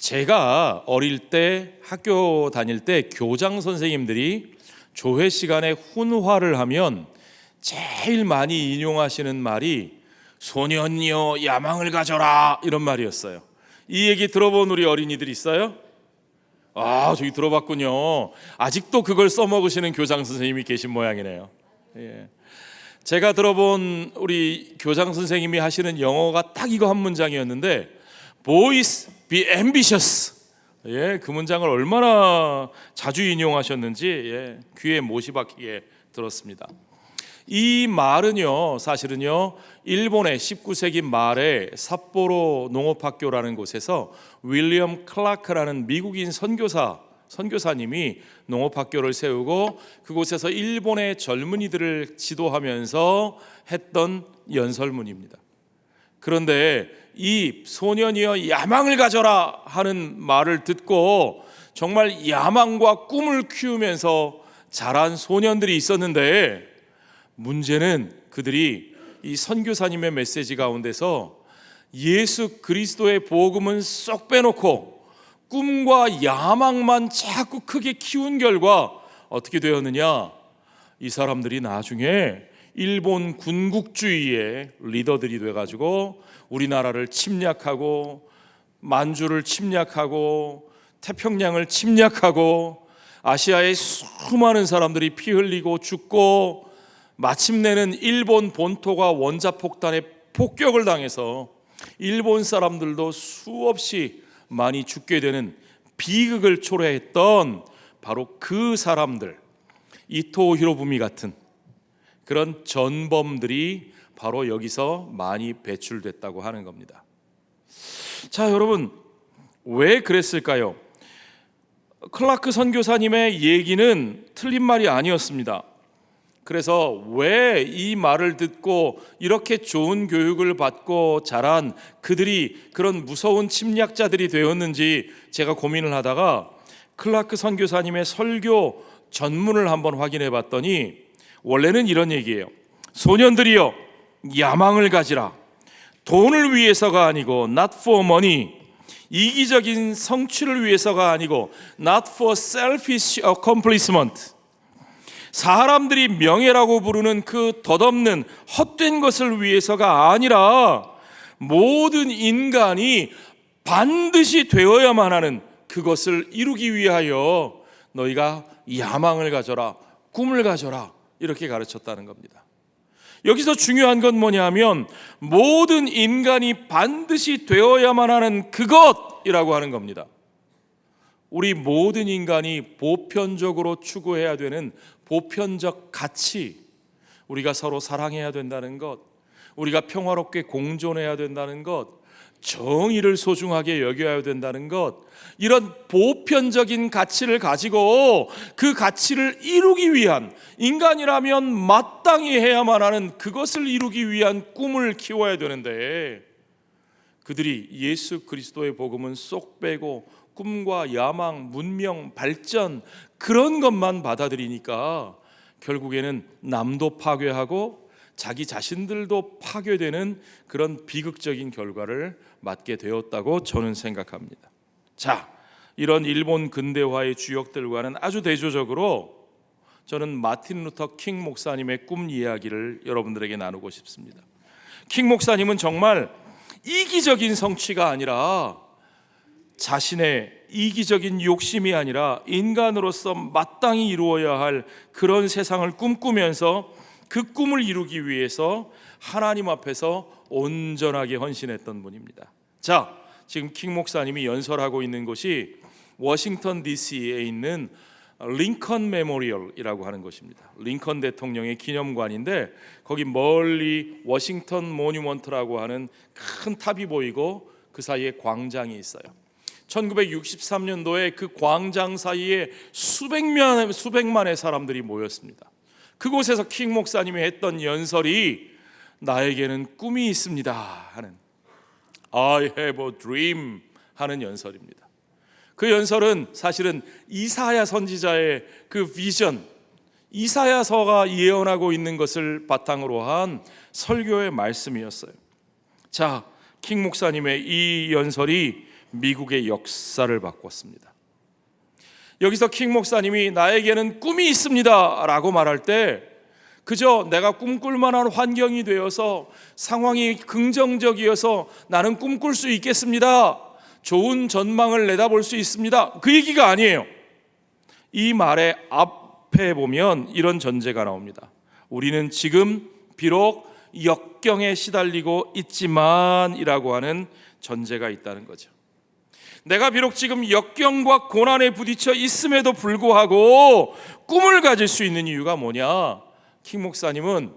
제가 어릴 때 학교 다닐 때 교장 선생님들이 조회 시간에 훈화를 하면 제일 많이 인용하시는 말이 소년이여 야망을 가져라, 이런 말이었어요. 이 얘기 들어본 우리 어린이들 있어요? 저기 들어봤군요. 아직도 그걸 써먹으시는 교장 선생님이 계신 모양이네요. 예. 제가 들어본 우리 교장 선생님이 하시는 영어가 딱 이거 한 문장이었는데, Boys be ambitious. 예, 그 문장을 얼마나 자주 인용하셨는지 귀에 못이 박히게 들었습니다. 이 말은요, 사실은요, 일본의 19세기 말에 삿포로 농업학교라는 곳에서 윌리엄 클라크라는 미국인 선교사님이 농업학교를 세우고 그곳에서 일본의 젊은이들을 지도하면서 했던 연설문입니다. 그런데 이 소년이여 야망을 가져라 하는 말을 듣고 정말 야망과 꿈을 키우면서 자란 소년들이 있었는데, 문제는 그들이 이 선교사님의 메시지 가운데서 예수 그리스도의 복음은 쏙 빼놓고 꿈과 야망만 자꾸 크게 키운 결과 어떻게 되었느냐? 이 사람들이 나중에 일본 군국주의의 리더들이 돼가지고 우리나라를 침략하고 만주를 침략하고 태평양을 침략하고 아시아의 수많은 사람들이 피 흘리고 죽고, 마침내는 일본 본토가 원자폭탄에 폭격을 당해서 일본 사람들도 수없이 많이 죽게 되는 비극을 초래했던 바로 그 사람들, 이토 히로부미 같은 그런 전범들이 바로 여기서 많이 배출됐다고 하는 겁니다. 자, 여러분, 왜 그랬을까요? 클라크 선교사님의 얘기는 틀린 말이 아니었습니다. 그래서 왜 이 말을 듣고 이렇게 좋은 교육을 받고 자란 그들이 그런 무서운 침략자들이 되었는지 제가 고민을 하다가 클라크 선교사님의 설교 전문을 한번 확인해 봤더니 원래는 이런 얘기예요. 소년들이여 야망을 가지라. 돈을 위해서가 아니고 not for money. 이기적인 성취를 위해서가 아니고 not for selfish accomplishment. 사람들이 명예라고 부르는 그 덧없는 헛된 것을 위해서가 아니라 모든 인간이 반드시 되어야만 하는 그것을 이루기 위하여 너희가 야망을 가져라, 꿈을 가져라, 이렇게 가르쳤다는 겁니다. 여기서 중요한 건 뭐냐면 모든 인간이 반드시 되어야만 하는 그것이라고 하는 겁니다. 우리 모든 인간이 보편적으로 추구해야 되는 보편적 가치, 우리가 서로 사랑해야 된다는 것, 우리가 평화롭게 공존해야 된다는 것, 정의를 소중하게 여겨야 된다는 것, 이런 보편적인 가치를 가지고 그 가치를 이루기 위한, 인간이라면 마땅히 해야만 하는 그것을 이루기 위한 꿈을 키워야 되는데, 그들이 예수 그리스도의 복음은 쏙 빼고 꿈과 야망, 문명, 발전, 그런 것만 받아들이니까 결국에는 남도 파괴하고 자기 자신들도 파괴되는 그런 비극적인 결과를 맞게 되었다고 저는 생각합니다. 자, 이런 일본 근대화의 주역들과는 아주 대조적으로 저는 마틴 루터 킹 목사님의 꿈 이야기를 여러분들에게 나누고 싶습니다. 킹 목사님은 정말 이기적인 성취가 아니라, 자신의 이기적인 욕심이 아니라 인간으로서 마땅히 이루어야 할 그런 세상을 꿈꾸면서 그 꿈을 이루기 위해서 하나님 앞에서 온전하게 헌신했던 분입니다. 자, 지금 킹 목사님이 연설하고 있는 곳이 워싱턴 DC에 있는 링컨 메모리얼이라고 하는 곳입니다. 링컨 대통령의 기념관인데 거기 멀리 워싱턴 모뉴먼트라고 하는 큰 탑이 보이고 그 사이에 광장이 있어요. 1963년도에 그 광장 사이에 수백만의 사람들이 모였습니다. 그곳에서 킹 목사님이 했던 연설이 나에게는 꿈이 있습니다 하는, I have a dream 하는 연설입니다. 그 연설은 사실은 이사야 선지자의 그 비전, 이사야서가 예언하고 있는 것을 바탕으로 한 설교의 말씀이었어요. 자, 킹 목사님의 이 연설이 미국의 역사를 바꿨습니다. 여기서 킹 목사님이 나에게는 꿈이 있습니다 라고 말할 때 그저 내가 꿈꿀 만한 환경이 되어서 상황이 긍정적이어서 나는 꿈꿀 수 있겠습니다, 좋은 전망을 내다볼 수 있습니다, 그 얘기가 아니에요. 이 말의 앞에 보면 이런 전제가 나옵니다. 우리는 지금 비록 역경에 시달리고 있지만 이라고 하는 전제가 있다는 거죠. 내가 비록 지금 역경과 고난에 부딪혀 있음에도 불구하고 꿈을 가질 수 있는 이유가 뭐냐? 킹 목사님은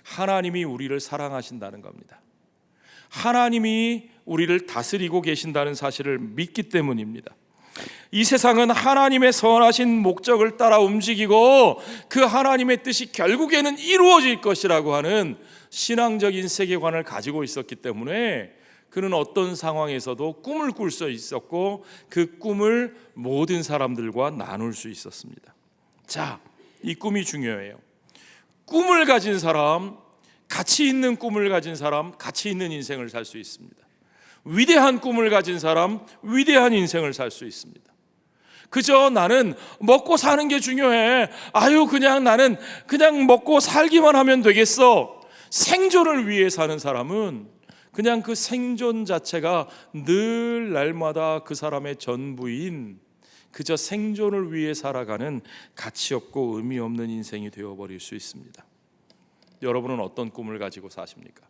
하나님이 우리를 사랑하신다는 겁니다. 하나님이 우리를 다스리고 계신다는 사실을 믿기 때문입니다. 이 세상은 하나님의 선하신 목적을 따라 움직이고 그 하나님의 뜻이 결국에는 이루어질 것이라고 하는 신앙적인 세계관을 가지고 있었기 때문에 그는 어떤 상황에서도 꿈을 꿀 수 있었고 그 꿈을 모든 사람들과 나눌 수 있었습니다. 자, 이 꿈이 중요해요. 꿈을 가진 사람, 가치 있는 꿈을 가진 사람, 가치 있는 인생을 살 수 있습니다. 위대한 꿈을 가진 사람, 위대한 인생을 살 수 있습니다. 그저 나는 먹고 사는 게 중요해, 나는 그냥 먹고 살기만 하면 되겠어, 생존을 위해 사는 사람은 그냥 그 생존 자체가 늘 날마다 그 사람의 전부인 그저 생존을 위해 살아가는 가치 없고 의미 없는 인생이 되어버릴 수 있습니다. 여러분은 어떤 꿈을 가지고 사십니까?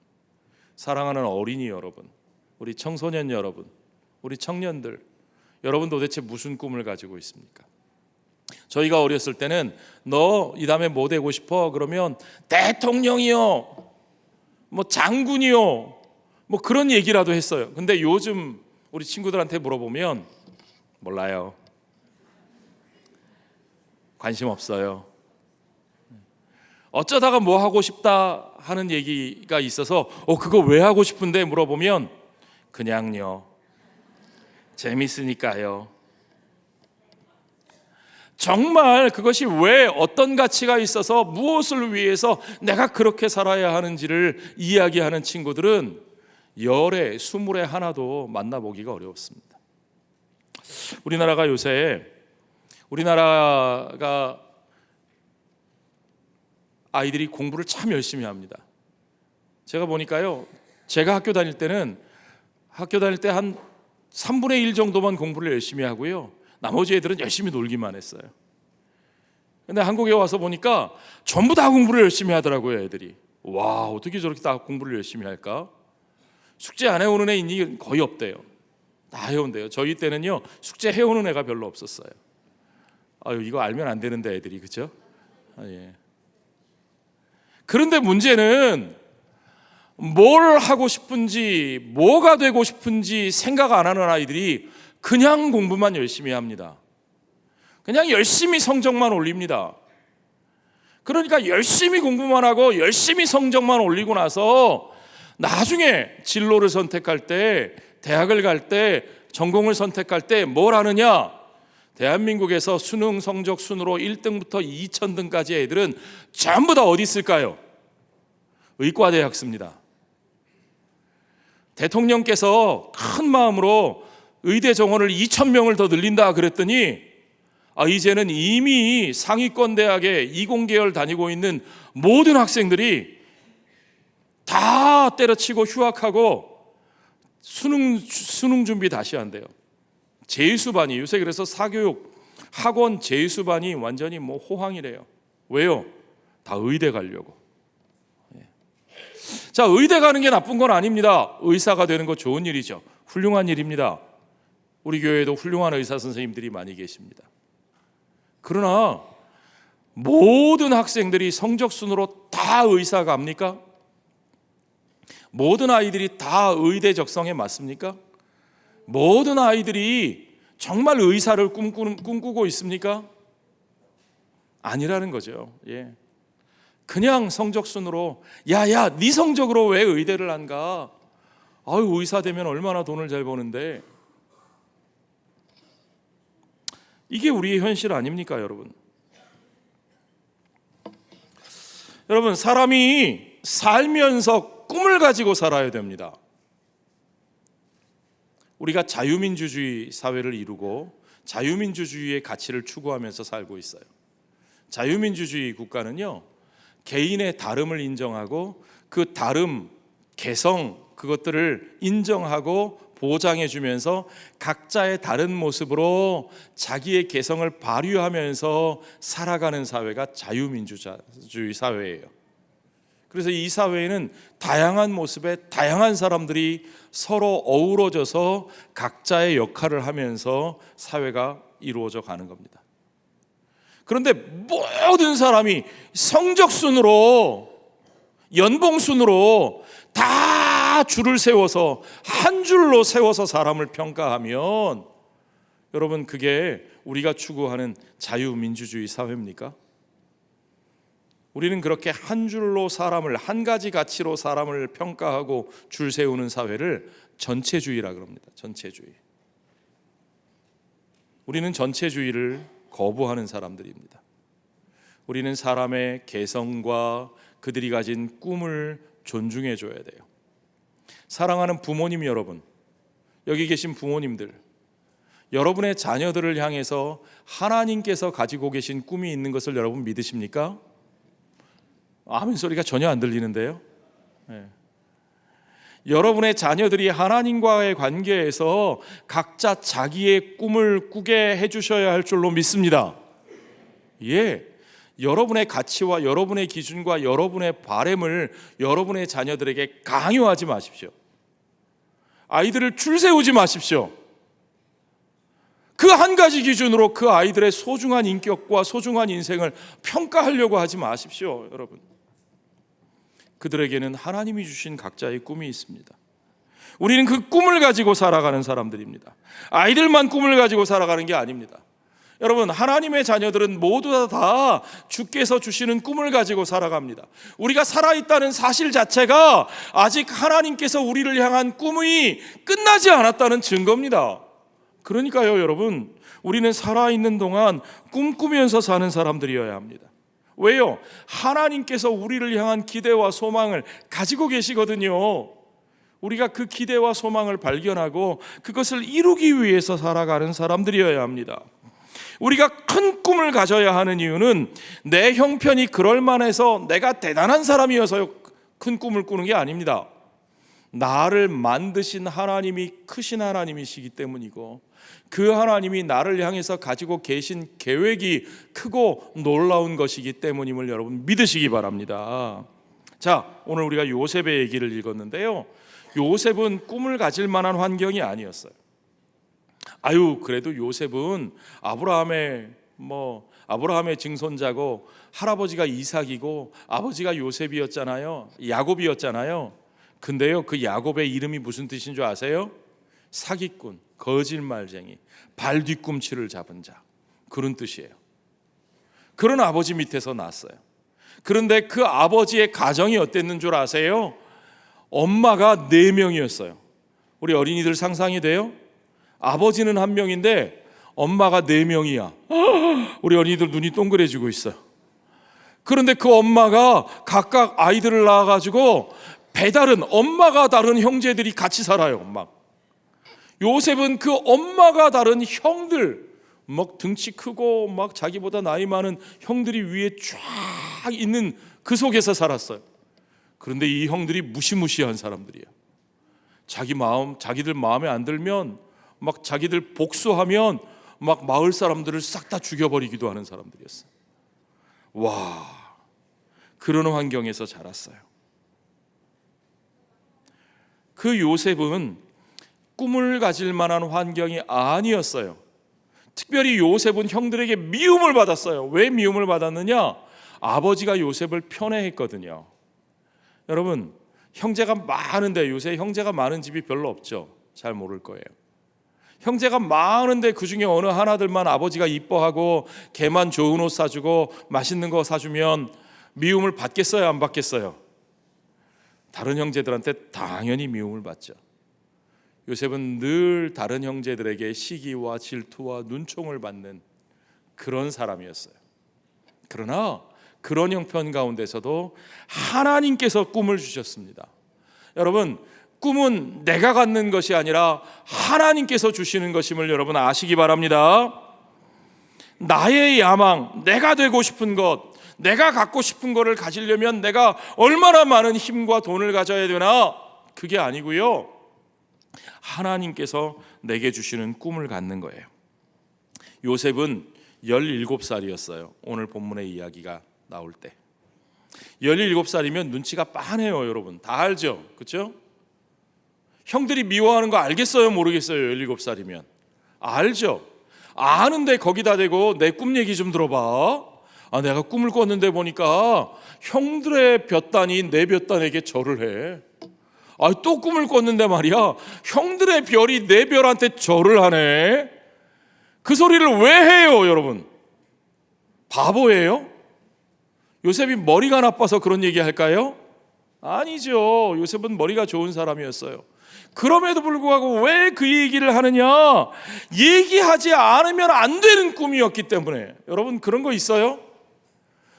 사랑하는 어린이 여러분, 우리 청소년 여러분, 우리 청년들, 여러분 도대체 무슨 꿈을 가지고 있습니까? 저희가 어렸을 때는 너 이 다음에 뭐 되고 싶어? 그러면 대통령이요, 뭐 장군이요, 뭐 그런 얘기라도 했어요. 근데 요즘 우리 친구들한테 물어보면 몰라요, 관심 없어요, 어쩌다가 뭐 하고 싶다 하는 얘기가 있어서 그거 왜 하고 싶은데 물어보면 그냥요, 재밌으니까요. 정말 그것이 왜 어떤 가치가 있어서 무엇을 위해서 내가 그렇게 살아야 하는지를 이야기하는 친구들은 열에 스물에 하나도 만나보기가 어렵습니다. 우리나라가 요새 아이들이 공부를 참 열심히 합니다. 제가 보니까요, 제가 학교 다닐 때 한 3분의 1 정도만 공부를 열심히 하고요, 나머지 애들은 열심히 놀기만 했어요. 근데 한국에 와서 보니까 전부 다 공부를 열심히 하더라고요, 애들이. 와, 어떻게 저렇게 다 공부를 열심히 할까? 숙제 안 해오는 애 있니? 거의 없대요. 다 해온대요. 저희 때는요, 숙제 해오는 애가 별로 없었어요. 이거 알면 안 되는데 애들이, 그죠? 예. 그런데 문제는 뭘 하고 싶은지, 뭐가 되고 싶은지 생각 안 하는 아이들이 그냥 공부만 열심히 합니다. 그냥 열심히 성적만 올립니다. 그러니까 열심히 공부만 하고 열심히 성적만 올리고 나서 나중에 진로를 선택할 때, 대학을 갈 때, 전공을 선택할 때 뭘 하느냐? 대한민국에서 수능 성적 순으로 1등부터 2000등까지 애들은 전부 다 어디 있을까요? 의과대에 학습니다. 대통령께서 큰 마음으로 의대 정원을 2000명을 더 늘린다 그랬더니 이제는 이미 상위권 대학에 이공계열 다니고 있는 모든 학생들이 다 때려치고 휴학하고 수능 준비 다시 한대요. 재수반이 요새 그래서 사교육 학원 재수반이 완전히 호황이래요. 왜요? 다 의대 가려고. 자, 의대 가는 게 나쁜 건 아닙니다. 의사가 되는 거 좋은 일이죠. 훌륭한 일입니다. 우리 교회에도 훌륭한 의사 선생님들이 많이 계십니다. 그러나 모든 학생들이 성적 순으로 다 의사 갑니까? 모든 아이들이 다 의대 적성에 맞습니까? 모든 아이들이 정말 의사를 꿈꾸고 있습니까? 아니라는 거죠. 예. 그냥 성적 순으로 네 성적으로 왜 의대를 안 가? 의사 되면 얼마나 돈을 잘 버는데. 이게 우리의 현실 아닙니까, 여러분? 여러분, 사람이 살면서 꿈을 가지고 살아야 됩니다. 우리가 자유민주주의 사회를 이루고 자유민주주의의 가치를 추구하면서 살고 있어요. 자유민주주의 국가는요, 개인의 다름을 인정하고 그 다름, 개성, 그것들을 인정하고 보장해 주면서 각자의 다른 모습으로 자기의 개성을 발휘하면서 살아가는 사회가 자유민주주의 사회예요. 그래서 이 사회에는 다양한 모습의 다양한 사람들이 서로 어우러져서 각자의 역할을 하면서 사회가 이루어져 가는 겁니다. 그런데 모든 사람이 성적순으로, 연봉순으로 다 줄을 세워서 한 줄로 세워서 사람을 평가하면 여러분, 그게 우리가 추구하는 자유민주주의 사회입니까? 우리는 그렇게 한 줄로 사람을, 한 가지 가치로 사람을 평가하고 줄 세우는 사회를 전체주의라 그럽니다. 전체주의. 우리는 전체주의를 거부하는 사람들입니다. 우리는 사람의 개성과 그들이 가진 꿈을 존중해 줘야 돼요. 사랑하는 부모님 여러분, 여기 계신 부모님들, 여러분의 자녀들을 향해서 하나님께서 가지고 계신 꿈이 있는 것을 여러분 믿으십니까? 아멘 소리가 전혀 안 들리는데요. 네. 여러분의 자녀들이 하나님과의 관계에서 각자 자기의 꿈을 꾸게 해주셔야 할 줄로 믿습니다. 예, 여러분의 가치와 여러분의 기준과 여러분의 바램을 여러분의 자녀들에게 강요하지 마십시오. 아이들을 줄 세우지 마십시오. 그 한 가지 기준으로 그 아이들의 소중한 인격과 소중한 인생을 평가하려고 하지 마십시오. 여러분, 그들에게는 하나님이 주신 각자의 꿈이 있습니다. 우리는 그 꿈을 가지고 살아가는 사람들입니다. 아이들만 꿈을 가지고 살아가는 게 아닙니다. 여러분, 하나님의 자녀들은 모두 다 주께서 주시는 꿈을 가지고 살아갑니다. 우리가 살아있다는 사실 자체가 아직 하나님께서 우리를 향한 꿈이 끝나지 않았다는 증거입니다. 그러니까요, 여러분, 우리는 살아있는 동안 꿈꾸면서 사는 사람들이어야 합니다. 왜요? 하나님께서 우리를 향한 기대와 소망을 가지고 계시거든요. 우리가 그 기대와 소망을 발견하고 그것을 이루기 위해서 살아가는 사람들이어야 합니다. 우리가 큰 꿈을 가져야 하는 이유는 내 형편이 그럴 만해서 내가 대단한 사람이어서 큰 꿈을 꾸는 게 아닙니다. 나를 만드신 하나님이 크신 하나님이시기 때문이고, 그 하나님이 나를 향해서 가지고 계신 계획이 크고 놀라운 것이기 때문임을 여러분 믿으시기 바랍니다. 자, 오늘 우리가 요셉의 얘기를 읽었는데요, 요셉은 꿈을 가질 만한 환경이 아니었어요. 그래도 요셉은 아브라함의 증손자고 할아버지가 이삭이고 아버지가 요셉이었잖아요. 야곱이었잖아요. 근데요, 그 야곱의 이름이 무슨 뜻인 줄 아세요? 사기꾼, 거짓말쟁이, 발 뒤꿈치를 잡은 자, 그런 뜻이에요. 그런 아버지 밑에서 났어요. 그런데 그 아버지의 가정이 어땠는 줄 아세요? 엄마가 4명이었어요. 우리 어린이들 상상이 돼요? 아버지는 1명인데 엄마가 4명이야. 우리 어린이들 눈이 동그래지고 있어요. 그런데 그 엄마가 각각 아이들을 낳아가지고 엄마가 다른 형제들이 같이 살아요. 요셉은 그 엄마가 다른 형들, 등치 크고 자기보다 나이 많은 형들이 위에 쫙 있는 그 속에서 살았어요. 그런데 이 형들이 무시무시한 사람들이에요. 자기들 마음에 안 들면 자기들 복수하면 마을 사람들을 싹 다 죽여버리기도 하는 사람들이었어요. 그런 환경에서 자랐어요. 그 요셉은 꿈을 가질 만한 환경이 아니었어요. 특별히 요셉은 형들에게 미움을 받았어요. 왜 미움을 받았느냐? 아버지가 요셉을 편애했거든요. 여러분, 형제가 많은데, 요새 형제가 많은 집이 별로 없죠? 잘 모를 거예요. 형제가 많은데 그 중에 어느 하나들만 아버지가 이뻐하고 걔만 좋은 옷 사주고 맛있는 거 사주면 미움을 받겠어요, 안 받겠어요? 다른 형제들한테 당연히 미움을 받죠. 요셉은 늘 다른 형제들에게 시기와 질투와 눈총을 받는 그런 사람이었어요. 그러나 그런 형편 가운데서도 하나님께서 꿈을 주셨습니다. 여러분, 꿈은 내가 갖는 것이 아니라 하나님께서 주시는 것임을 여러분 아시기 바랍니다. 나의 야망, 내가 되고 싶은 것, 내가 갖고 싶은 것을 가지려면 내가 얼마나 많은 힘과 돈을 가져야 되나? 그게 아니고요, 하나님께서 내게 주시는 꿈을 갖는 거예요. 요셉은 17살이었어요. 오늘 본문의 이야기가 나올 때 17살이면 눈치가 빤해요. 여러분 다 알죠? 그렇죠? 형들이 미워하는 거 알겠어요? 모르겠어요? 17살이면 알죠? 아는데 거기다 대고 내 꿈 얘기 좀 들어봐. 내가 꿈을 꿨는데 보니까 형들의 볕단이 내 볕단에게 절을 해. 또 꿈을 꿨는데 말이야, 형들의 별이 내 별한테 절을 하네. 그 소리를 왜 해요? 여러분 바보예요? 요셉이 머리가 나빠서 그런 얘기 할까요? 아니죠. 요셉은 머리가 좋은 사람이었어요. 그럼에도 불구하고 왜 그 얘기를 하느냐? 얘기하지 않으면 안 되는 꿈이었기 때문에. 여러분 그런 거 있어요?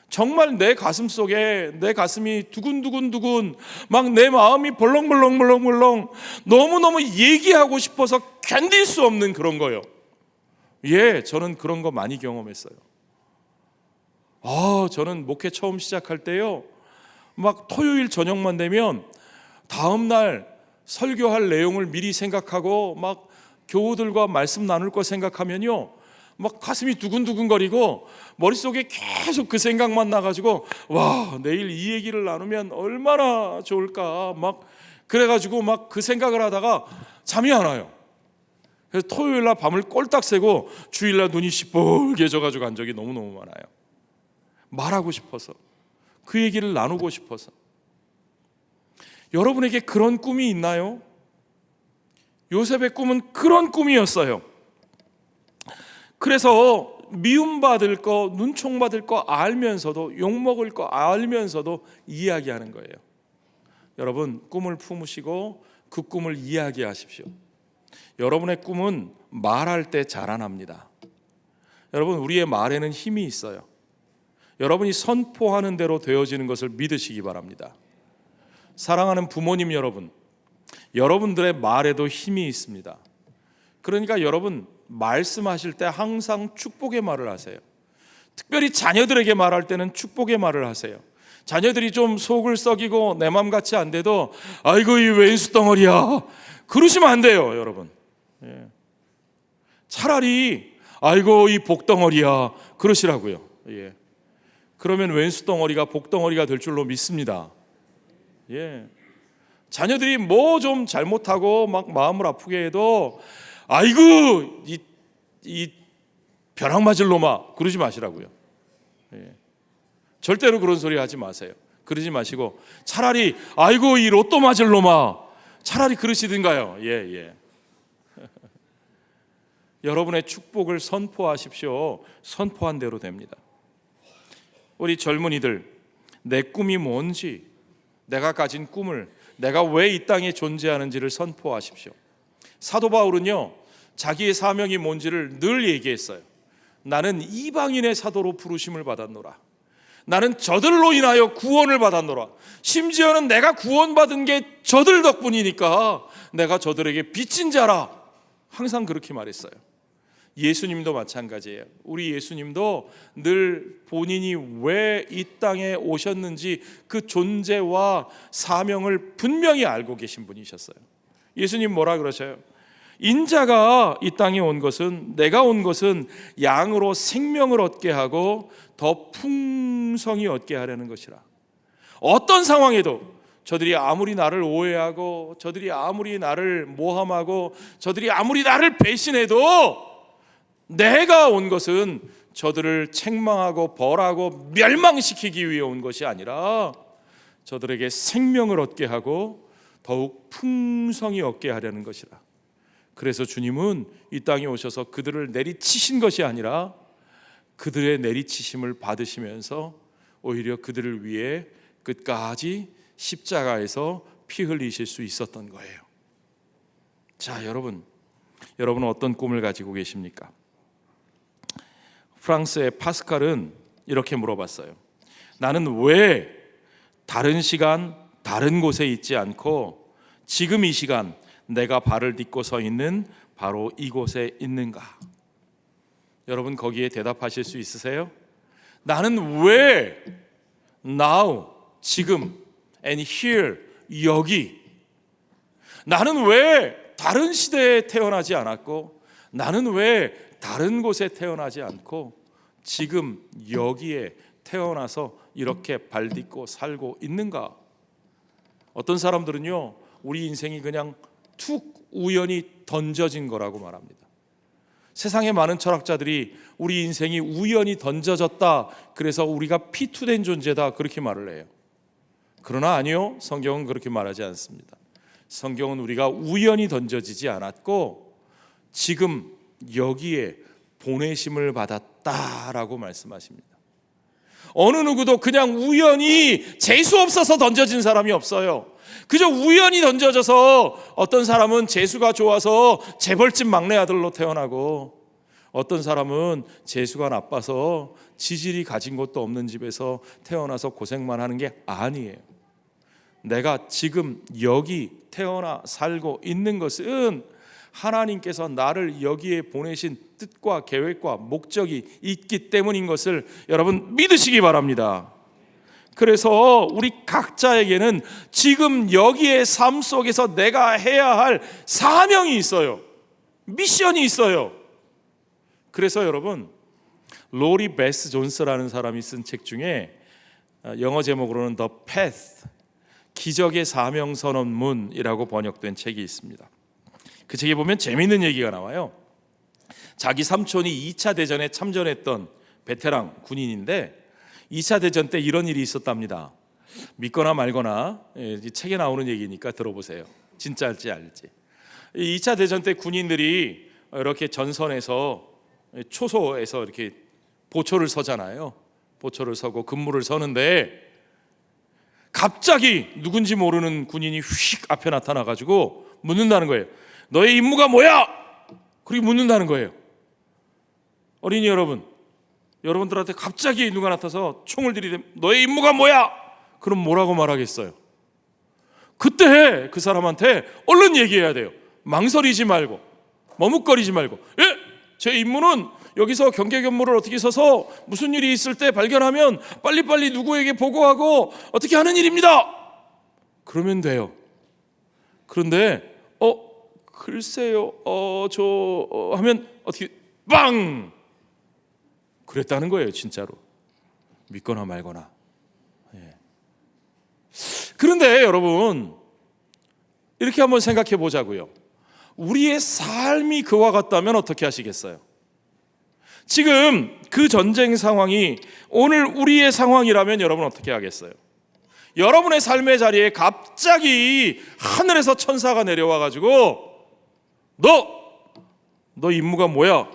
정말 내 가슴 속에 내 가슴이 두근두근두근 막 내 마음이 벌렁벌렁벌렁벌렁 너무너무 얘기하고 싶어서 견딜 수 없는 그런 거요. 저는 그런 거 많이 경험했어요. 저는 목회 처음 시작할 때요, 막 토요일 저녁만 되면 다음 날 설교할 내용을 미리 생각하고 막 교우들과 말씀 나눌 거 생각하면요, 막 가슴이 두근두근거리고 머릿속에 계속 그 생각만 나가지고 내일 이 얘기를 나누면 얼마나 좋을까 막 그래가지고 막 그 생각을 하다가 잠이 안 와요. 그래서 토요일날 밤을 꼴딱 새고 주일날 눈이 시뻘게 져가지고 간 적이 너무너무 많아요. 말하고 싶어서, 그 얘기를 나누고 싶어서. 여러분에게 그런 꿈이 있나요? 요셉의 꿈은 그런 꿈이었어요. 그래서 미움받을 거, 눈총받을 거 알면서도, 욕먹을 거 알면서도 이야기하는 거예요. 여러분 꿈을 품으시고 그 꿈을 이야기하십시오. 여러분의 꿈은 말할 때 자라납니다. 여러분 우리의 말에는 힘이 있어요. 여러분이 선포하는 대로 되어지는 것을 믿으시기 바랍니다. 사랑하는 부모님 여러분, 여러분들의 말에도 힘이 있습니다. 그러니까 여러분 말씀하실 때 항상 축복의 말을 하세요. 특별히 자녀들에게 말할 때는 축복의 말을 하세요. 자녀들이 좀 속을 썩이고 내 맘 같이 안 돼도 아이고 이 왼수 덩어리야 그러시면 안 돼요. 여러분 차라리 아이고 이 복덩어리야 그러시라고요. 그러면 왼수 덩어리가 복덩어리가 될 줄로 믿습니다. 자녀들이 뭐 좀 잘못하고 막 마음을 아프게 해도 아이고 이 벼락 맞을 놈아 그러지 마시라고요. 절대로 그런 소리 하지 마세요. 그러지 마시고 차라리 아이고 이 로또 맞을 놈아 차라리 그러시든가요. 여러분의 축복을 선포하십시오. 선포한 대로 됩니다. 우리 젊은이들, 내 꿈이 뭔지, 내가 가진 꿈을, 내가 왜 이 땅에 존재하는지를 선포하십시오. 사도 바울은요 자기의 사명이 뭔지를 늘 얘기했어요. 나는 이방인의 사도로 부르심을 받았노라. 나는 저들로 인하여 구원을 받았노라. 심지어는 내가 구원받은 게 저들 덕분이니까 내가 저들에게 빚진 자라. 항상 그렇게 말했어요. 예수님도 마찬가지예요. 우리 예수님도 늘 본인이 왜 이 땅에 오셨는지 그 존재와 사명을 분명히 알고 계신 분이셨어요. 예수님 뭐라 그러셔요? 인자가 이 땅에 온 것은, 내가 온 것은 양으로 생명을 얻게 하고 더 풍성히 얻게 하려는 것이라. 어떤 상황에도 저들이 아무리 나를 오해하고 저들이 아무리 나를 모함하고 저들이 아무리 나를 배신해도 내가 온 것은 저들을 책망하고 벌하고 멸망시키기 위해 온 것이 아니라 저들에게 생명을 얻게 하고 더욱 풍성히 얻게 하려는 것이라. 그래서 주님은 이 땅에 오셔서 그들을 내리치신 것이 아니라 그들의 내리치심을 받으시면서 오히려 그들을 위해 끝까지 십자가에서 피 흘리실 수 있었던 거예요. 자, 여러분은 어떤 꿈을 가지고 계십니까? 프랑스의 파스칼은 이렇게 물어봤어요. 나는 왜 다른 시간, 다른 곳에 있지 않고 지금 이 시간 내가 발을 딛고 서 있는 바로 이곳에 있는가? 여러분 거기에 대답하실 수 있으세요? 나는 왜 now, 지금 and here, 여기, 나는 왜 다른 시대에 태어나지 않았고, 나는 왜 다른 곳에 태어나지 않고 지금 여기에 태어나서 이렇게 발딛고 살고 있는가? 어떤 사람들은요, 우리 인생이 그냥 툭 우연히 던져진 거라고 말합니다. 세상의 많은 철학자들이 우리 인생이 우연히 던져졌다, 그래서 우리가 피투된 존재다, 그렇게 말을 해요. 그러나 아니요, 성경은 그렇게 말하지 않습니다. 성경은 우리가 우연히 던져지지 않았고 지금 여기에 보내심을 받았다라고 말씀하십니다. 어느 누구도 그냥 우연히 재수 없어서 던져진 사람이 없어요. 그저 우연히 던져져서 어떤 사람은 재수가 좋아서 재벌집 막내 아들로 태어나고, 어떤 사람은 재수가 나빠서 지질이 가진 것도 없는 집에서 태어나서 고생만 하는 게 아니에요. 내가 지금 여기 태어나 살고 있는 것은 하나님께서 나를 여기에 보내신 뜻과 계획과 목적이 있기 때문인 것을 여러분 믿으시기 바랍니다. 그래서 우리 각자에게는 지금 여기의 삶 속에서 내가 해야 할 사명이 있어요. 미션이 있어요. 그래서 여러분, 로리 베스 존스라는 사람이 쓴 책 중에 영어 제목으로는 The Path, 기적의 사명 선언문이라고 번역된 책이 있습니다. 그 책에 보면 재미있는 얘기가 나와요. 자기 삼촌이 2차 대전에 참전했던 베테랑 군인인데 2차 대전 때 이런 일이 있었답니다. 믿거나 말거나, 이 책에 나오는 얘기니까 들어보세요. 진짜일지 알지. 2차 대전 때 군인들이 이렇게 전선에서 초소에서 이렇게 보초를 서잖아요. 보초를 서고 근무를 서는데 갑자기 누군지 모르는 군인이 휙 앞에 나타나가지고 묻는다는 거예요. 너의 임무가 뭐야? 그리고 묻는다는 거예요. 어린이 여러분, 여러분들한테 갑자기 누가 나타나서 총을 들이대면 너의 임무가 뭐야? 그럼 뭐라고 말하겠어요? 그때 그 사람한테 얼른 얘기해야 돼요. 망설이지 말고, 머뭇거리지 말고, 예, 제 임무는 여기서 경계견무를 어떻게 서서 무슨 일이 있을 때 발견하면 빨리빨리 누구에게 보고하고 어떻게 하는 일입니다. 그러면 돼요. 그런데 글쎄요, 하면 어떻게 빵! 그랬다는 거예요, 진짜로. 믿거나 말거나. 예. 그런데 여러분, 이렇게 한번 생각해 보자고요. 우리의 삶이 그와 같다면 어떻게 하시겠어요? 지금 그 전쟁 상황이 오늘 우리의 상황이라면 여러분 어떻게 하겠어요? 여러분의 삶의 자리에 갑자기 하늘에서 천사가 내려와 가지고 너 임무가 뭐야?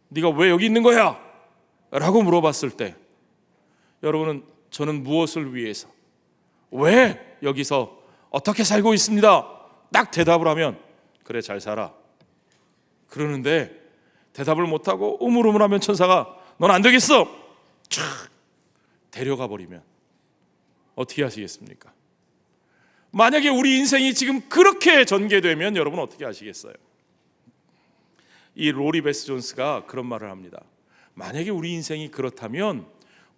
네가 왜 여기 있는 거야? 라고 물어봤을 때 여러분은 저는 무엇을 위해서, 왜 여기서 어떻게 살고 있습니다, 딱 대답을 하면 그래 잘 살아 그러는데 대답을 못하고 우물우물하면 천사가 넌 안 되겠어 촥 데려가 버리면 어떻게 하시겠습니까? 만약에 우리 인생이 지금 그렇게 전개되면 여러분 어떻게 하시겠어요? 이 로리 베스 존스가 그런 말을 합니다. 만약에 우리 인생이 그렇다면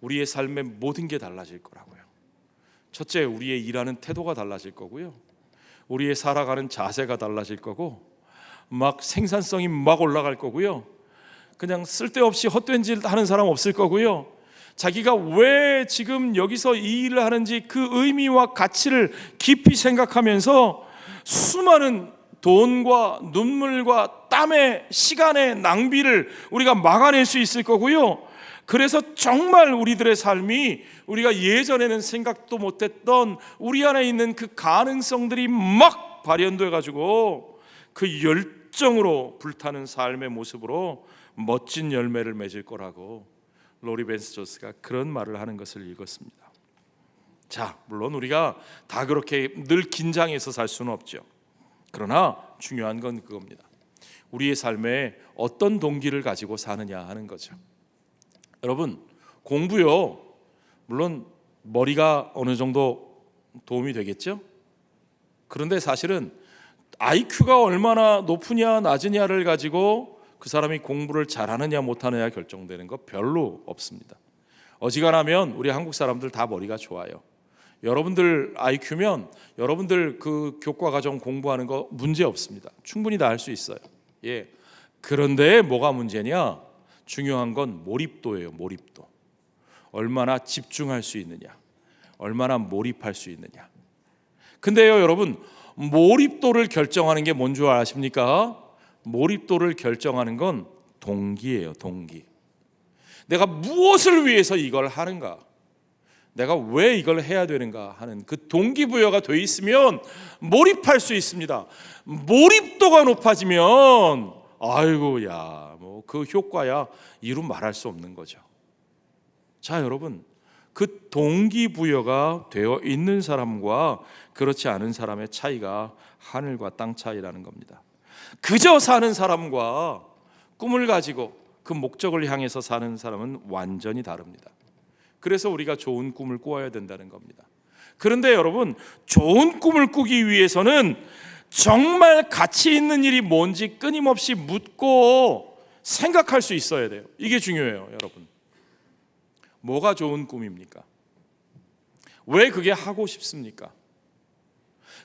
우리의 삶의 모든 게 달라질 거라고요. 첫째, 우리의 일하는 태도가 달라질 거고요. 우리의 살아가는 자세가 달라질 거고, 막 생산성이 막 올라갈 거고요. 그냥 쓸데없이 헛된 짓 하는 사람 없을 거고요. 자기가 왜 지금 여기서 이 일을 하는지 그 의미와 가치를 깊이 생각하면서 수많은 돈과 눈물과 땀의 시간의 낭비를 우리가 막아낼 수 있을 거고요. 그래서 정말 우리들의 삶이 우리가 예전에는 생각도 못했던 우리 안에 있는 그 가능성들이 막 발현돼 가지고 그 열정으로 불타는 삶의 모습으로 멋진 열매를 맺을 거라고 로리 베스 존스가 그런 말을 하는 것을 읽었습니다. 자, 물론 우리가 다 그렇게 늘 긴장해서 살 수는 없죠. 그러나 중요한 건 그겁니다. 우리의 삶에 어떤 동기를 가지고 사느냐 하는 거죠. 여러분, 공부요, 물론 머리가 어느 정도 도움이 되겠죠? 그런데 사실은 IQ가 얼마나 높으냐 낮으냐를 가지고 그 사람이 공부를 잘하느냐 못하느냐 결정되는 거 별로 없습니다. 어지간하면 우리 한국 사람들 다 머리가 좋아요. 여러분들 IQ면 여러분들 그 교과 과정 공부하는 거 문제 없습니다. 충분히 다 할 수 있어요. 예. 그런데 뭐가 문제냐? 중요한 건 몰입도예요. 몰입도. 얼마나 집중할 수 있느냐, 얼마나 몰입할 수 있느냐. 근데요, 여러분, 몰입도를 결정하는 게 뭔 줄 아십니까? 몰입도를 결정하는 건 동기예요. 동기. 내가 무엇을 위해서 이걸 하는가, 내가 왜 이걸 해야 되는가 하는 그 동기부여가 돼 있으면 몰입할 수 있습니다. 몰입도가 높아지면 아이고야, 뭐 그 효과야 이루 말할 수 없는 거죠. 자, 여러분, 그 동기부여가 되어 있는 사람과 그렇지 않은 사람의 차이가 하늘과 땅 차이라는 겁니다. 그저 사는 사람과 꿈을 가지고 그 목적을 향해서 사는 사람은 완전히 다릅니다. 그래서 우리가 좋은 꿈을 꾸어야 된다는 겁니다. 그런데 여러분, 좋은 꿈을 꾸기 위해서는 정말 가치 있는 일이 뭔지 끊임없이 묻고 생각할 수 있어야 돼요. 이게 중요해요, 여러분. 뭐가 좋은 꿈입니까? 왜 그게 하고 싶습니까?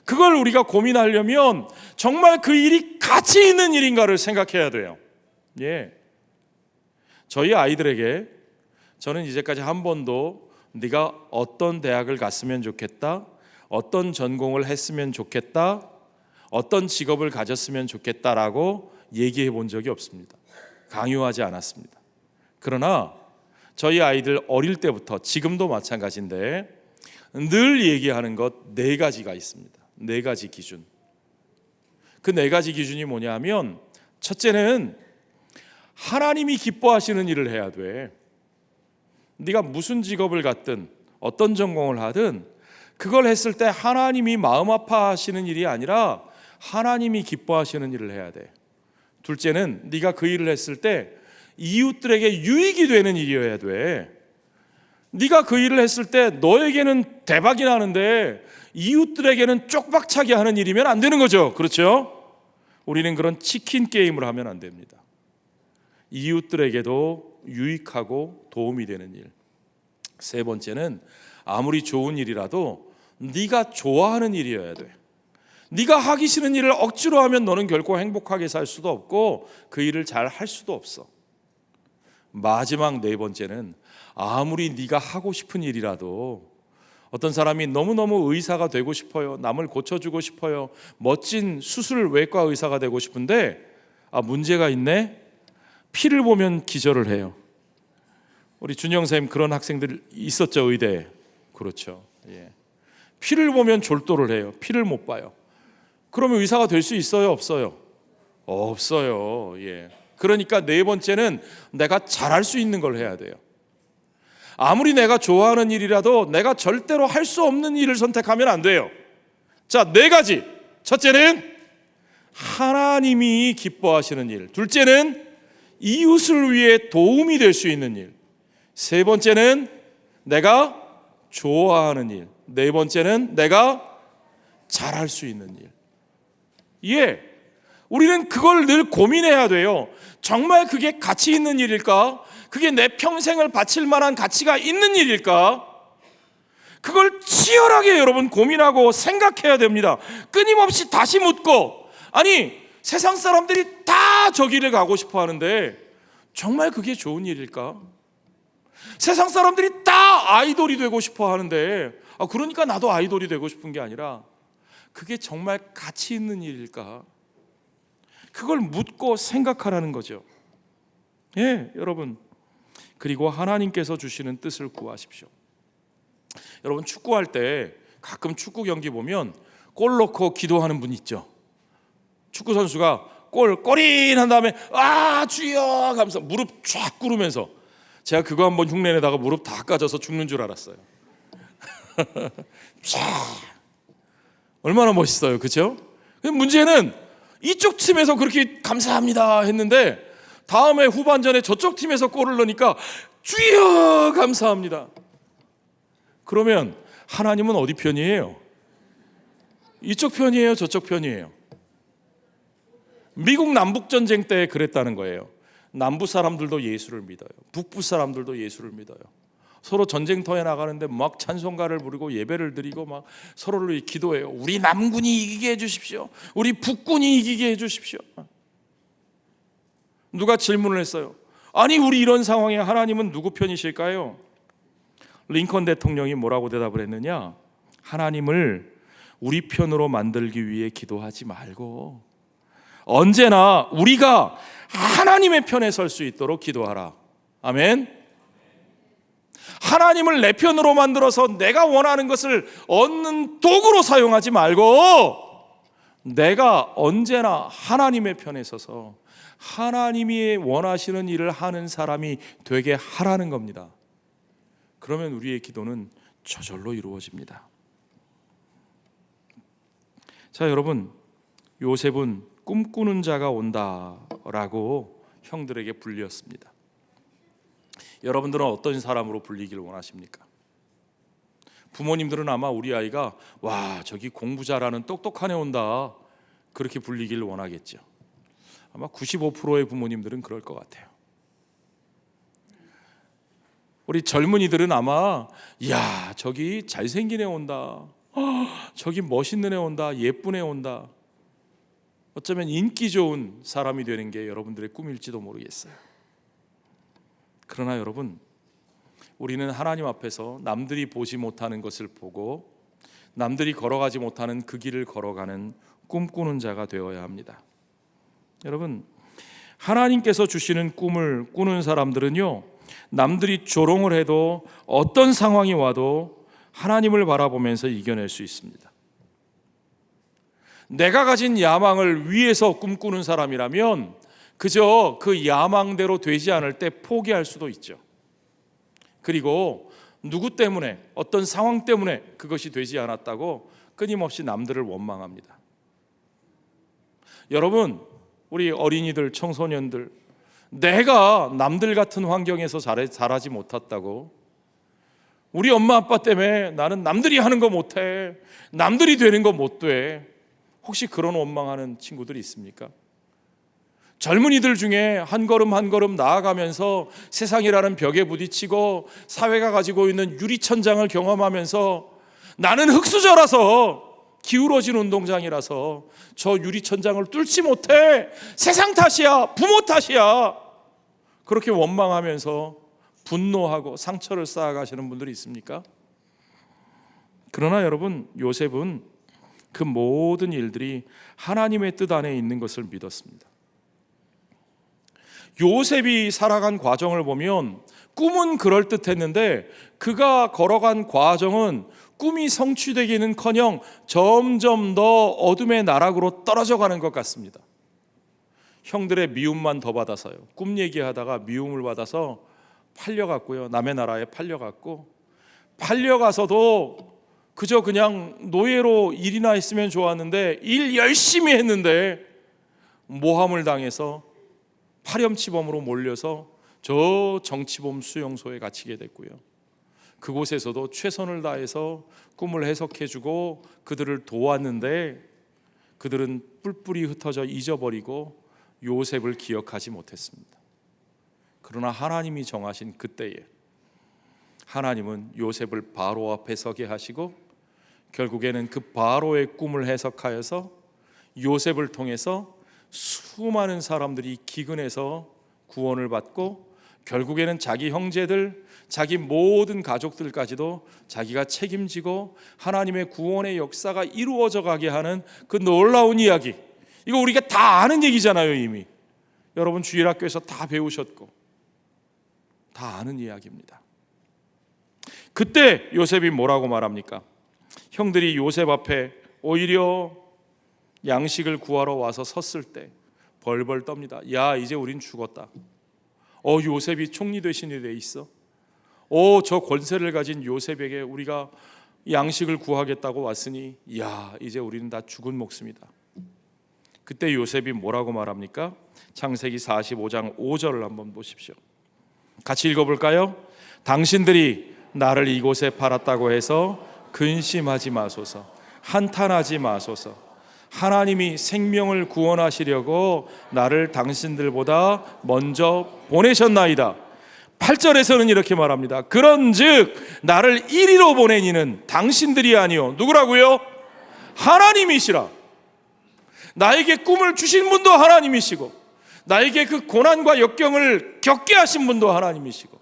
그걸 우리가 고민하려면 정말 그 일이 가치 있는 일인가를 생각해야 돼요. 예. 저희 아이들에게 저는 이제까지 한 번도 네가 어떤 대학을 갔으면 좋겠다, 어떤 전공을 했으면 좋겠다, 어떤 직업을 가졌으면 좋겠다라고 얘기해 본 적이 없습니다. 강요하지 않았습니다. 그러나 저희 아이들 어릴 때부터, 지금도 마찬가지인데, 늘 얘기하는 것 4가지가 있습니다. 4가지 기준. 그 4가지 기준이 뭐냐 하면, 첫째는 하나님이 기뻐하시는 일을 해야 돼. 네가 무슨 직업을 갖든 어떤 전공을 하든 그걸 했을 때 하나님이 마음 아파하시는 일이 아니라 하나님이 기뻐하시는 일을 해야 돼. 둘째는 네가 그 일을 했을 때 이웃들에게 유익이 되는 일이어야 돼. 네가 그 일을 했을 때 너에게는 대박이 나는데 이웃들에게는 쪽박차게 하는 일이면 안 되는 거죠. 그렇죠? 우리는 그런 치킨 게임을 하면 안 됩니다. 이웃들에게도 유익하고 도움이 되는 일. 세 번째는 아무리 좋은 일이라도 네가 좋아하는 일이어야 돼. 네가 하기 싫은 일을 억지로 하면 너는 결코 행복하게 살 수도 없고 그 일을 잘 할 수도 없어. 마지막 4번째는 아무리 네가 하고 싶은 일이라도, 어떤 사람이 너무너무 의사가 되고 싶어요, 남을 고쳐주고 싶어요, 멋진 수술외과 의사가 되고 싶은데 문제가 있네. 피를 보면 기절을 해요. 우리 준영 선생님 그런 학생들 있었죠, 의대에. 그렇죠. 예. 피를 보면 졸도를 해요. 피를 못 봐요. 그러면 의사가 될 수 있어요, 없어요? 없어요. 예. 그러니까 4번째는 내가 잘할 수 있는 걸 해야 돼요. 아무리 내가 좋아하는 일이라도 내가 절대로 할 수 없는 일을 선택하면 안 돼요. 자, 4가지. 첫째는 하나님이 기뻐하시는 일. 둘째는 이웃을 위해 도움이 될 수 있는 일. 세 번째는 내가 좋아하는 일. 4번째는 내가 잘할 수 있는 일. 예, 우리는 그걸 늘 고민해야 돼요. 정말 그게 가치 있는 일일까? 그게 내 평생을 바칠 만한 가치가 있는 일일까? 그걸 치열하게 여러분 고민하고 생각해야 됩니다. 끊임없이 다시 묻고, 아니 세상 사람들이 다 저 길을 가고 싶어 하는데 정말 그게 좋은 일일까? 세상 사람들이 다 아이돌이 되고 싶어 하는데 그러니까 나도 아이돌이 되고 싶은 게 아니라 그게 정말 가치 있는 일일까? 그걸 묻고 생각하라는 거죠. 예, 여러분. 그리고 하나님께서 주시는 뜻을 구하십시오. 여러분, 축구할 때 가끔 축구 경기 보면 골 넣고 기도하는 분 있죠. 축구 선수가 골인 한 다음에 주여 하면서 무릎 쫙 꿇으면서, 제가 그거 한번 흉내내다가 무릎 다 까져서 죽는 줄 알았어요. 얼마나 멋있어요, 그렇죠? 문제는 이쪽 팀에서 그렇게 감사합니다 했는데 다음에 후반전에 저쪽 팀에서 골을 넣으니까 주여 감사합니다. 그러면 하나님은 어디 편이에요? 이쪽 편이에요, 저쪽 편이에요? 미국 남북전쟁 때 그랬다는 거예요. 남부 사람들도 예수를 믿어요. 북부 사람들도 예수를 믿어요. 서로 전쟁터에 나가는데 막 찬송가를 부르고 예배를 드리고 막 서로를 기도해요. 우리 남군이 이기게 해주십시오. 우리 북군이 이기게 해주십시오. 누가 질문을 했어요. 아니, 우리 이런 상황에 하나님은 누구 편이실까요? 링컨 대통령이 뭐라고 대답을 했느냐? 하나님을 우리 편으로 만들기 위해 기도하지 말고 언제나 우리가 하나님의 편에 설 수 있도록 기도하라. 아멘. 하나님을 내 편으로 만들어서 내가 원하는 것을 얻는 도구로 사용하지 말고 내가 언제나 하나님의 편에 서서 하나님이 원하시는 일을 하는 사람이 되게 하라는 겁니다. 그러면 우리의 기도는 저절로 이루어집니다. 자, 여러분, 요셉은 꿈꾸는 자가 온다라고 형들에게 불렸습니다. 여러분들은 어떤 사람으로 불리길 원하십니까? 부모님들은 아마 우리 아이가 와, 저기 공부 잘하는 똑똑한 애 온다, 그렇게 불리길 원하겠죠. 아마 95%의 부모님들은 그럴 것 같아요. 우리 젊은이들은 아마 야, 저기 잘생긴 애 온다, 저기 멋있는 애 온다, 예쁜 애 온다, 어쩌면 인기 좋은 사람이 되는 게 여러분들의 꿈일지도 모르겠어요. 그러나 여러분, 우리는 하나님 앞에서 남들이 보지 못하는 것을 보고 남들이 걸어가지 못하는 그 길을 걸어가는 꿈꾸는 자가 되어야 합니다. 여러분, 하나님께서 주시는 꿈을 꾸는 사람들은요, 남들이 조롱을 해도 어떤 상황이 와도 하나님을 바라보면서 이겨낼 수 있습니다. 내가 가진 야망을 위해서 꿈꾸는 사람이라면 그저 그 야망대로 되지 않을 때 포기할 수도 있죠. 그리고 누구 때문에, 어떤 상황 때문에 그것이 되지 않았다고 끊임없이 남들을 원망합니다. 여러분, 우리 어린이들, 청소년들, 내가 남들 같은 환경에서 자라지 못했다고, 우리 엄마 아빠 때문에 나는 남들이 하는 거 못해, 남들이 되는 거 못 돼, 혹시 그런 원망하는 친구들이 있습니까? 젊은이들 중에 한 걸음 한 걸음 나아가면서 세상이라는 벽에 부딪히고 사회가 가지고 있는 유리천장을 경험하면서 나는 흙수저라서, 기울어진 운동장이라서 저 유리천장을 뚫지 못해, 세상 탓이야, 부모 탓이야, 그렇게 원망하면서 분노하고 상처를 쌓아가시는 분들이 있습니까? 그러나 여러분, 요셉은 그 모든 일들이 하나님의 뜻 안에 있는 것을 믿었습니다. 요셉이 살아간 과정을 보면 꿈은 그럴듯했는데 그가 걸어간 과정은 꿈이 성취되기는커녕 점점 더 어둠의 나락으로 떨어져 가는 것 같습니다. 형들의 미움만 더 받아서요, 꿈 얘기하다가 미움을 받아서 팔려갔고요, 남의 나라에 팔려갔고, 팔려가서도 그저 그냥 노예로 일이나 했으면 좋았는데 일 열심히 했는데 모함을 당해서 파렴치범으로 몰려서 저 정치범 수용소에 갇히게 됐고요, 그곳에서도 최선을 다해서 꿈을 해석해주고 그들을 도왔는데 그들은 뿔뿔이 흩어져 잊어버리고 요셉을 기억하지 못했습니다. 그러나 하나님이 정하신 그때에 하나님은 요셉을 바로 앞에 서게 하시고 결국에는 그 바로의 꿈을 해석하여서 요셉을 통해서 수많은 사람들이 기근해서 구원을 받고 결국에는 자기 형제들, 자기 모든 가족들까지도 자기가 책임지고 하나님의 구원의 역사가 이루어져 가게 하는 그 놀라운 이야기, 이거 우리가 다 아는 얘기잖아요. 이미 여러분 주일학교에서 다 배우셨고 다 아는 이야기입니다. 그때 요셉이 뭐라고 말합니까? 형들이 요셉 앞에 오히려 양식을 구하러 와서 섰을 때 벌벌 떱니다. 야, 이제 우린 죽었다. 요셉이 총리 대신이 돼 있어. 저 권세를 가진 요셉에게 우리가 양식을 구하겠다고 왔으니 야, 이제 우리는 다 죽은 목숨이다. 그때 요셉이 뭐라고 말합니까? 창세기 45장 5절을 한번 보십시오. 같이 읽어볼까요? 당신들이 나를 이곳에 팔았다고 해서 근심하지 마소서. 한탄하지 마소서. 하나님이 생명을 구원하시려고 나를 당신들보다 먼저 보내셨나이다. 8절에서는 이렇게 말합니다. 그런즉 나를 이리로 보낸 이는 당신들이 아니요 누구라고요? 하나님이시라. 나에게 꿈을 주신 분도 하나님이시고, 나에게 그 고난과 역경을 겪게 하신 분도 하나님이시고,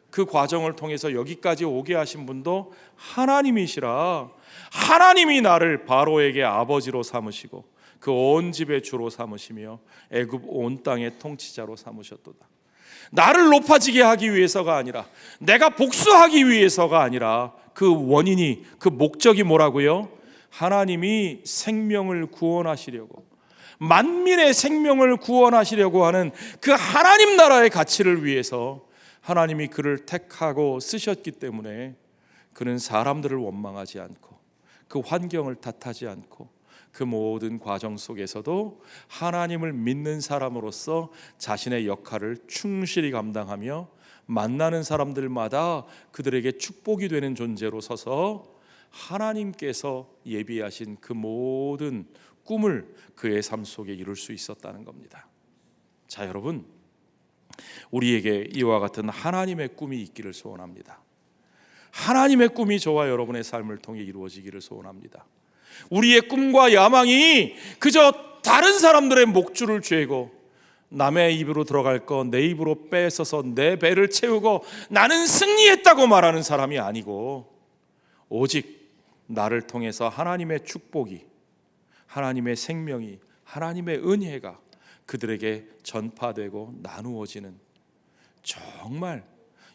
그 과정을 통해서 여기까지 오게 하신 분도 하나님이시라. 하나님이 나를 바로에게 아버지로 삼으시고 그 온 집의 주로 삼으시며 애굽 온 땅의 통치자로 삼으셨도다. 나를 높아지게 하기 위해서가 아니라, 내가 복수하기 위해서가 아니라, 그 원인이, 그 목적이 뭐라고요? 하나님이 생명을 구원하시려고, 만민의 생명을 구원하시려고 하는 그 하나님 나라의 가치를 위해서 하나님이 그를 택하고 쓰셨기 때문에 그는 사람들을 원망하지 않고 그 환경을 탓하지 않고 그 모든 과정 속에서도 하나님을 믿는 사람으로서 자신의 역할을 충실히 감당하며 만나는 사람들마다 그들에게 축복이 되는 존재로 서서 하나님께서 예비하신 그 모든 꿈을 그의 삶 속에 이룰 수 있었다는 겁니다. 자, 여러분, 우리에게 이와 같은 하나님의 꿈이 있기를 소원합니다. 하나님의 꿈이 저와 여러분의 삶을 통해 이루어지기를 소원합니다. 우리의 꿈과 야망이 그저 다른 사람들의 목줄을 죄고 남의 입으로 들어갈 거 내 입으로 뺏어서 내 배를 채우고 나는 승리했다고 말하는 사람이 아니고, 오직 나를 통해서 하나님의 축복이, 하나님의 생명이, 하나님의 은혜가 그들에게 전파되고 나누어지는, 정말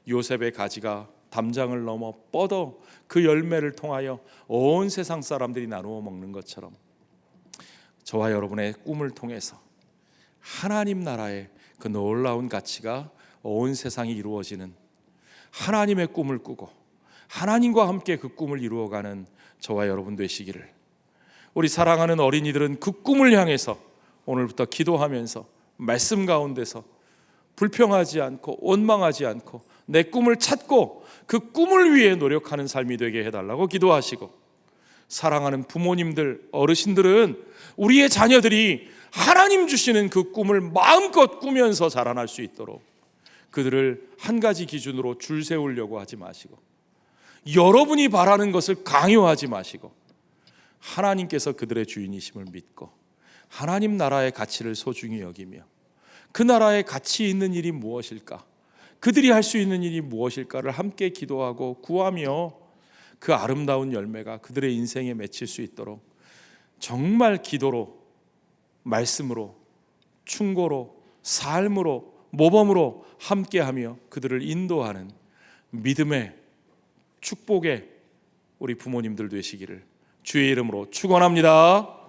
요셉의 가지가 담장을 넘어 뻗어 그 열매를 통하여 온 세상 사람들이 나누어 먹는 것처럼 저와 여러분의 꿈을 통해서 하나님 나라의 그 놀라운 가치가 온 세상이 이루어지는, 하나님의 꿈을 꾸고 하나님과 함께 그 꿈을 이루어가는 저와 여러분 되시기를, 우리 사랑하는 어린이들은 그 꿈을 향해서 오늘부터 기도하면서 말씀 가운데서 불평하지 않고 원망하지 않고 내 꿈을 찾고 그 꿈을 위해 노력하는 삶이 되게 해달라고 기도하시고, 사랑하는 부모님들, 어르신들은 우리의 자녀들이 하나님 주시는 그 꿈을 마음껏 꾸면서 자라날 수 있도록 그들을 한 가지 기준으로 줄 세우려고 하지 마시고, 여러분이 바라는 것을 강요하지 마시고, 하나님께서 그들의 주인이심을 믿고 하나님 나라의 가치를 소중히 여기며 그 나라의 가치 있는 일이 무엇일까, 그들이 할 수 있는 일이 무엇일까를 함께 기도하고 구하며 그 아름다운 열매가 그들의 인생에 맺힐 수 있도록 정말 기도로, 말씀으로, 충고로, 삶으로, 모범으로 함께하며 그들을 인도하는 믿음의, 축복의 우리 부모님들 되시기를 주의 이름으로 축원합니다.